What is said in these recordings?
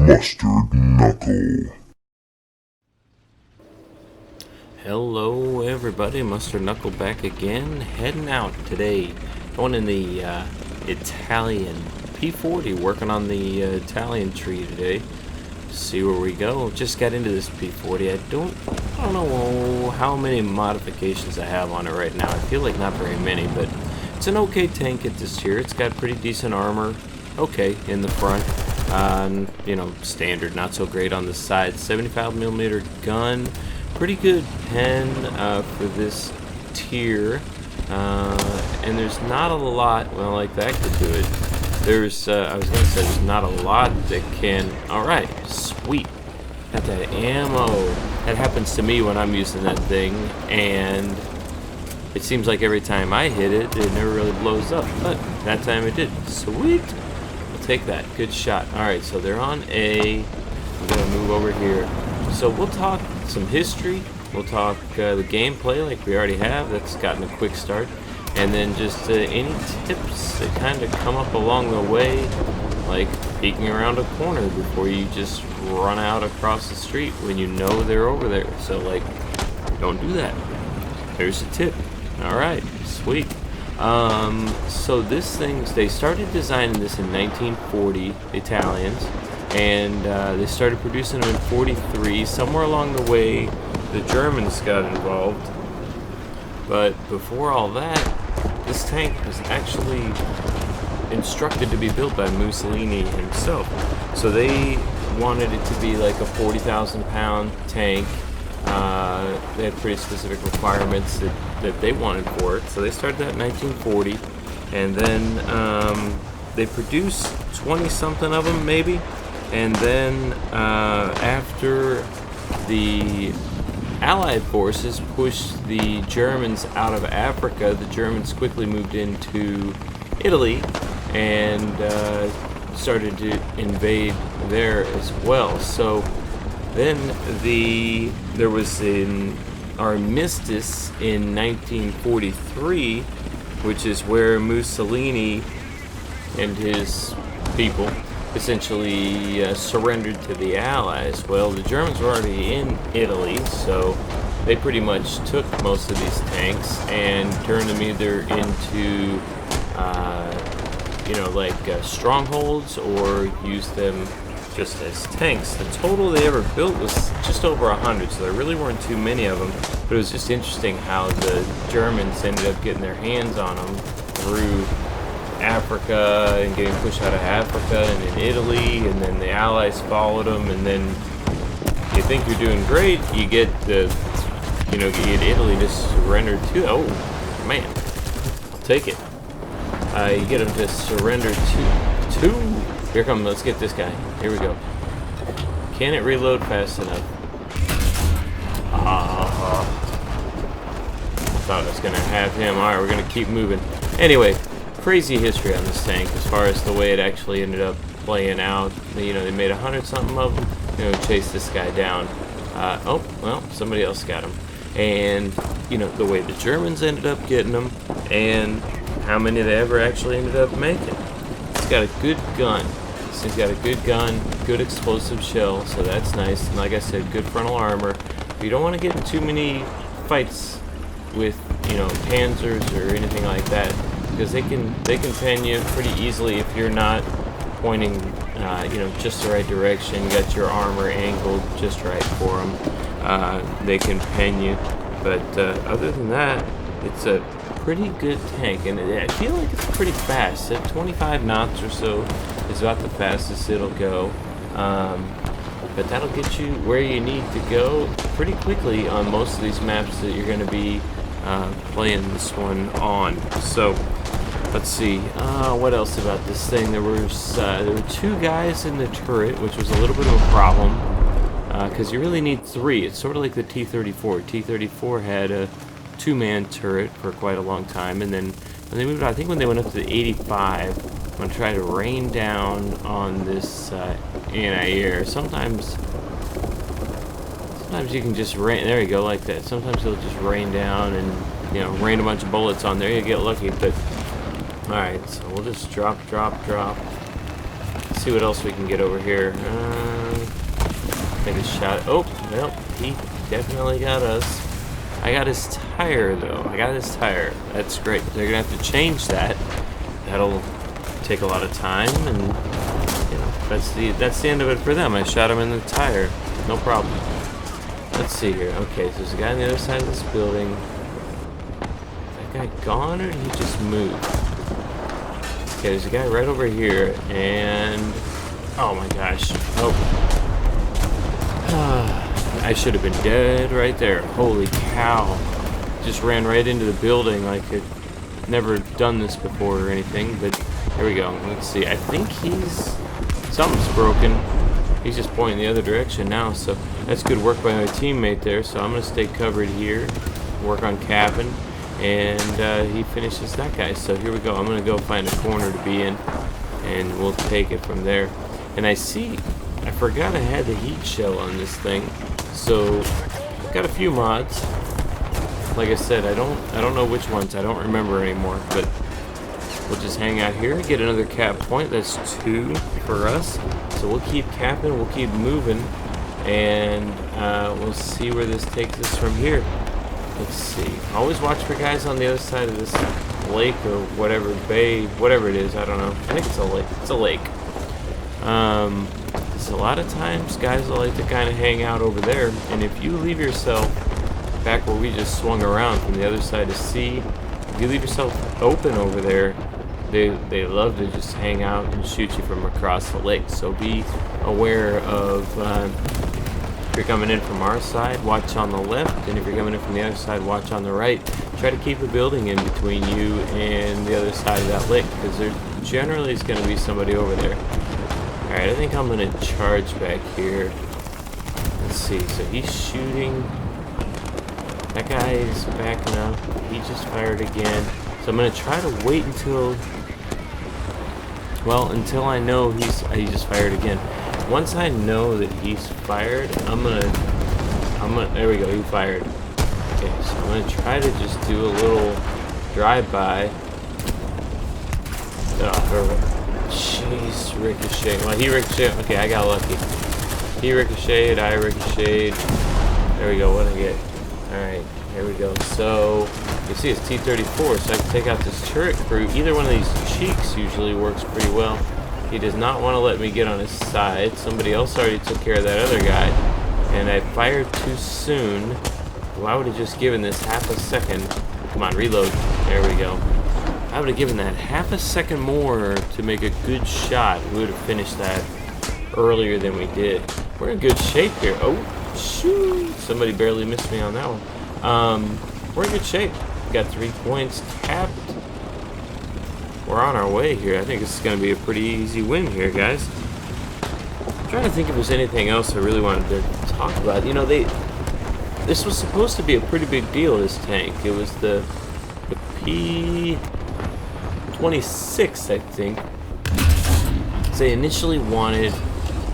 Mustard Knuckle. Hello everybody, Mustard Knuckle back again, heading out today, going in the Italian P40, working on the Italian tree today. See where we go. Just got into this P40. I don't know how many modifications I have on it right now. I feel like not very many, but it's an okay tank at this tier. It's got pretty decent armor, okay, in the front. You know, standard, not so great on the side. 75mm gun, pretty good pen for this tier. And there's not a lot, well, like that could do it. There's, I was gonna say there's not a lot that can, alright, sweet. Got that ammo. That happens to me when I'm using that thing, and it seems like every time I hit it, it never really blows up, but that time it did. Sweet! I'll take that. Good shot. Alright, so they're on A. We're gonna move over here. So we'll talk some history. We'll talk the gameplay like we already have. That's gotten a quick start. And then just any tips that kind of come up along the way, like peeking around a corner before you just run out across the street when you know they're over there. So, like, don't do that. There's a tip. Alright, sweet. So this thing, they started designing this in 1940, Italians, and they started producing them in 43. Somewhere along the way, the Germans got involved. But before all that, this tank was actually instructed to be built by Mussolini himself. So they wanted it to be like a 40,000-pound tank. They had pretty specific requirements that they wanted for it. So they started that in 1940. And then they produced 20-something of them, maybe. And then after the Allied forces pushed the Germans out of Africa, the Germans quickly moved into Italy and started to invade there as well. So then there was an Armistice in 1943, which is where Mussolini and his people essentially surrendered to the Allies. Well, the Germans were already in Italy, so they pretty much took most of these tanks and turned them either into you know, like strongholds, or used them just as tanks. The total they ever built was just over 100, so there really weren't too many of them, but it was just interesting how the Germans ended up getting their hands on them through Africa and getting pushed out of Africa and in Italy, and then the Allies followed them, and then you think you're doing great, you get you get Italy to surrender to, oh man, I'll take it. You get them to surrender to, here come, let's get this guy, here we go. Can it reload fast enough? Thought I was gonna have him. Alright, we're gonna keep moving. Anyway, crazy history on this tank as far as the way it actually ended up playing out. You know, they made 100-something of them, you know, chase this guy down. Oh, well, somebody else got him. And, you know, the way the Germans ended up getting them, and how many they ever actually ended up making. It's got a good gun. This thing's got a good gun, good explosive shell, so that's nice. And like I said, good frontal armor. But you don't want to get in too many fights with, you know, panzers or anything like that, because they can pen you pretty easily if you're not pointing, you know, just the right direction. You got your armor angled just right for them. They can pen you, but other than that, it's a pretty good tank, and I feel like it's pretty fast. At 25 knots or so is about the fastest it'll go. But that'll get you where you need to go pretty quickly on most of these maps that you're going to be playing this one on. So let's see, what else about this thing? There were two guys in the turret, which was a little bit of a problem, because you really need three. It's sort of like the T-34. T-34 had a two-man turret for quite a long time, and then when they moved, I think when they went up to the 85, I'm going to try to rain down on this anti-air. Sometimes you can just rain, there you go, like that. Sometimes it'll just rain down and, you know, rain a bunch of bullets on there. You get lucky, but alright, so we'll just drop. see what else we can get over here. Take a shot. Oh, well, he definitely got us. I got his tire, though. I got his tire. That's great. They're going to have to change that. That'll take a lot of time, and you know, that's the end of it for them. I shot him in the tire. No problem. Let's see here. Okay, so there's a guy on the other side of this building. Is that guy gone, or did he just move? Okay, there's a guy right over here, and oh my gosh. Oh. I should have been dead right there. Holy cow. Just ran right into the building like I'd never done this before or anything, but here we go. Let's see. I think something's broken. He's just pointing the other direction now, so that's good work by my teammate there. So I'm going to stay covered here, work on capping, and he finishes that guy. So here we go. I'm going to go find a corner to be in, and we'll take it from there. And I forgot I had the heat shell on this thing, so I've got a few mods. Like I said, I don't know which ones. I don't remember anymore, but we'll just hang out here, get another cap point. That's 2 for us. So we'll keep capping, we'll keep moving, and we'll see where this takes us from here. Let's see. Always watch for guys on the other side of this lake or whatever, bay, whatever it is. I don't know. I think it's a lake. It's a lake. So a lot of times guys will like to kind of hang out over there, and if you leave yourself back where we just swung around from the other side of C, if you leave yourself open over there, they love to just hang out and shoot you from across the lake. So be aware of if you're coming in from our side, watch on the left, and if you're coming in from the other side, watch on the right. Try to keep a building in between you and the other side of that lake, because there generally is going to be somebody over there. Alright, I think I'm going to charge back here. Let's see, so he's shooting. That guy is backing up. He just fired again. So I'm going to try to wait until I know he just fired again. Once I know that he's fired, I'm gonna, there we go, he fired. Okay, so I'm going to try to just do a little drive-by. Jeez, ricochet. Well, he ricocheted. Okay, I got lucky. He ricocheted, I ricocheted. There we go, what did I get? Alright, here we go. So, you see it's T-34, so I can take out this turret crew. Either one of these cheeks usually works pretty well. He does not want to let me get on his side. Somebody else already took care of that other guy. And I fired too soon. Well, I would have just given this half a second. Come on, reload. There we go. I would have given that half a second more to make a good shot. We would have finished that earlier than we did. We're in good shape here. Oh, shoot. Somebody barely missed me on that one. We're in good shape. Got 3 points capped. We're on our way here. I think this is going to be a pretty easy win here, guys. I'm trying to think if there's anything else I really wanted to talk about. You know, this was supposed to be a pretty big deal, this tank. It was the P26, I think. So they initially wanted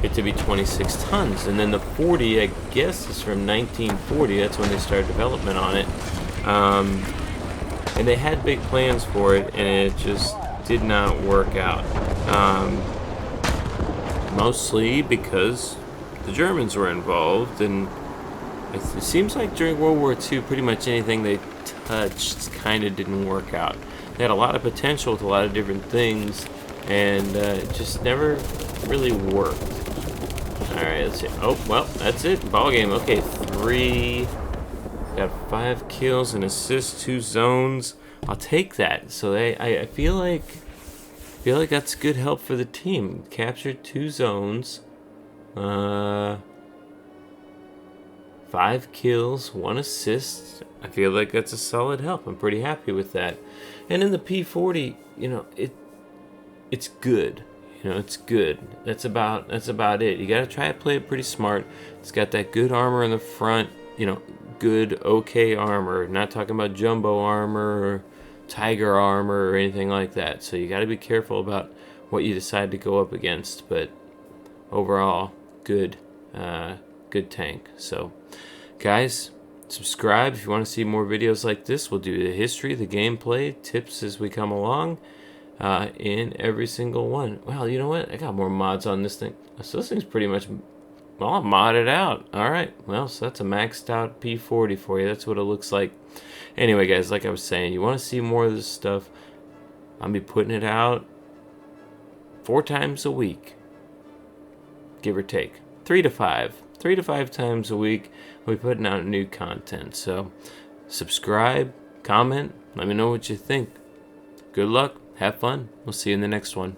it to be 26 tons, and then the 40, I guess, is from 1940. That's when they started development on it. And they had big plans for it, and it just did not work out. Mostly because the Germans were involved, and it seems like during World War II, pretty much anything they touched kind of didn't work out. They had a lot of potential with a lot of different things, and it just never really worked. Alright, let's see. Oh, well, that's it. Ball game. Okay, 3. Got 5 kills and assists, 2 zones. I'll take that. So I feel like that's good help for the team. Captured 2 zones. 5 kills, 1 assist. I feel like that's a solid help. I'm pretty happy with that. And in the P40, you know, it's good. You know, it's good. That's about it. You gotta try to play it pretty smart. It's got that good armor in the front. You know, good, okay armor. Not talking about jumbo armor or tiger armor or anything like that. So you got to be careful about what you decide to go up against. But overall, good tank. So, guys, subscribe if you want to see more videos like this. We'll do the history, the gameplay, tips as we come along. in every single one. Well, you know what? I got more mods on this thing. So this thing's pretty much all modded out. All right. Well, so that's a maxed out P40 for you. That's what it looks like. Anyway, guys, like I was saying, you want to see more of this stuff, I'll be putting it out 4 times a week, give or take. 3 to 5. 3 to 5 times a week, we'll be putting out new content. So subscribe, comment, let me know what you think. Good luck, have fun. We'll see you in the next one.